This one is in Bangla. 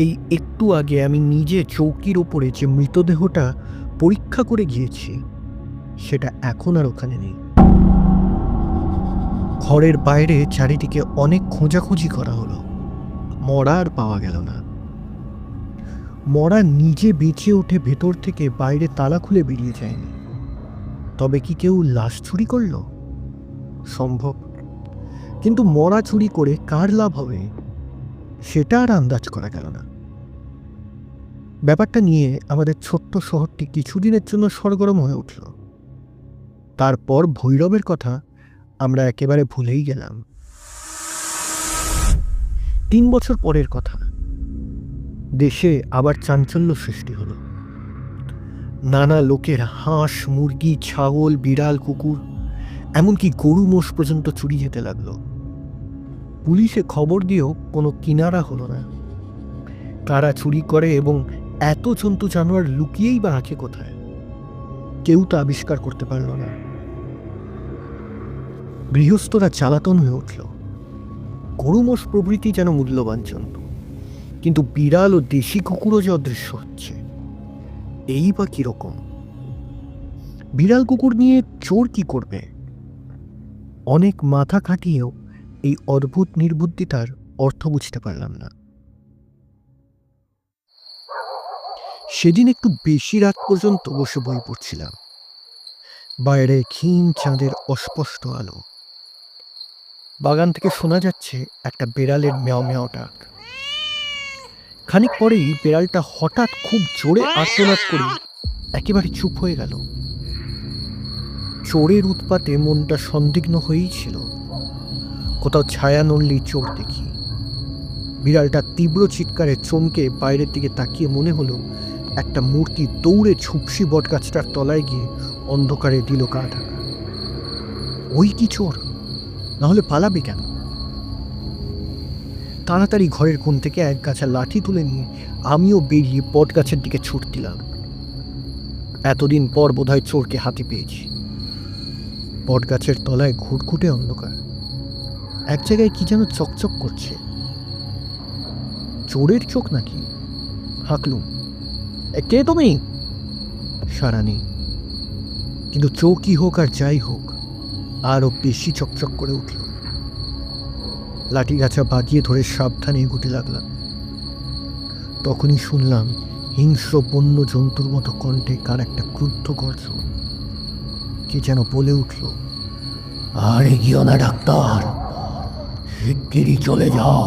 এই একটু আগে আমি নিজে চৌকির ওপরে যে মৃতদেহটা পরীক্ষা করে গিয়েছি সেটা এখন আর ওখানে নেই। ঘরের বাইরে চারিদিকে অনেক খোঁজাখুঁজি করা হলো, মরা আর পাওয়া গেল না। মরা নিজে বেঁচে উঠে ভেতর থেকে বাইরে তালা খুলে বেরিয়ে যায়নি। তবে কি কেউ লাশ চুরি করল? সম্ভব, কিন্তু মরা চুরি করে কার লাভ হবে সেটা আর আন্দাজ করা গেল না। ব্যাপারটা নিয়ে আমাদের ছোট্ট শহরটি কিছুদিনের জন্য সরগরম হয়ে উঠল। তারপর ভৈরবের কথা আমরা একেবারে ভুলেই গেলাম। 3 বছর পরের কথা, দেশে আবার চাঞ্চল্য সৃষ্টি হলো। নানা লোকের হাঁস, মুরগি, ছাগল, বিড়াল, কুকুর, এমনকি গরু মোষ পর্যন্ত চুরি যেতে লাগলো। পুলিশে খবর দিয়েও কোনো কিনারা হলো না। কারা চুরি করে এবং এত জন্তু জানোয়ার লুকিয়েই বা আছে কোথায়, কেউ তা আবিষ্কার করতে পারল না। গৃহস্থরা জ্বালাতন হয়ে উঠল। গরু মোষ প্রভৃতি যেন মূল্যবান জন্তু, কিন্তু বিড়াল ও দেশি কুকুরও যে অদৃশ্য হচ্ছে, এই বা কিরকম? বিড়াল কুকুর নিয়ে চোর কি করবে? অনেক মাথা খাটিয়েও এই অদ্ভুত নির্বুদ্ধিতার অর্থ বুঝতে পারলাম না। সেদিন একটু বেশি রাত পর্যন্ত বসে বই পড়ছিলাম। বাইরে ক্ষীণ চাঁদের অস্পষ্ট আলো। বাগান থেকে শোনা যাচ্ছে একটা বেড়ালের মেও মেও ডাক। খানিক পরেই বেড়ালটা হঠাৎ খুব জোরে আর্তনাদ করে একেবারে চুপ হয়ে গেল। চোরের উৎপাতে মনটা সন্দিগ্ধ হয়েই ছিল। কোথাও ছায়া নড়লেই চোর দেখি। বিড়ালটা তীব্র চিৎকারে চমকে বাইরের দিকে তাকিয়ে মনে হলো একটা মূর্তি দৌড়ে ঝুপসি বটগাছটার তলায় গিয়ে অন্ধকারে দিল গা ঢাকা। ওই কি চোর? নাহলে পালাবে কেন? তাড়াতাড়ি ঘরের কোণ থেকে এক গাছা লাঠি তুলে নিয়ে আমিও বেরিয়ে বটগাছের দিকে ছুট দিলাম। এতদিন পর বোধহয় চোরকে হাতে পেয়েছি। বটগাছের তলায় ঘুটঘুটে অন্ধকার, এক জায়গায় কি যেন চকচক করছে। চোরের চোখ নাকি? হাঁকলুম, কে তুমি? সাড়া নেই। কিন্তু চৌকি হোক আর যাই হোক, আরো বেশি চকচক করে উঠল। লাঠি গাছা বাজিয়ে ধরে সাবধানে এগুতে লাগলাম। তখনই শুনলাম হিংস্র বন্য জন্তুর মতো কণ্ঠে কার একটা ক্রুদ্ধ গর্জন। কে যেন বলে উঠল, আরে গিও না ডাক্তার, শিগগিরই চলে যাও।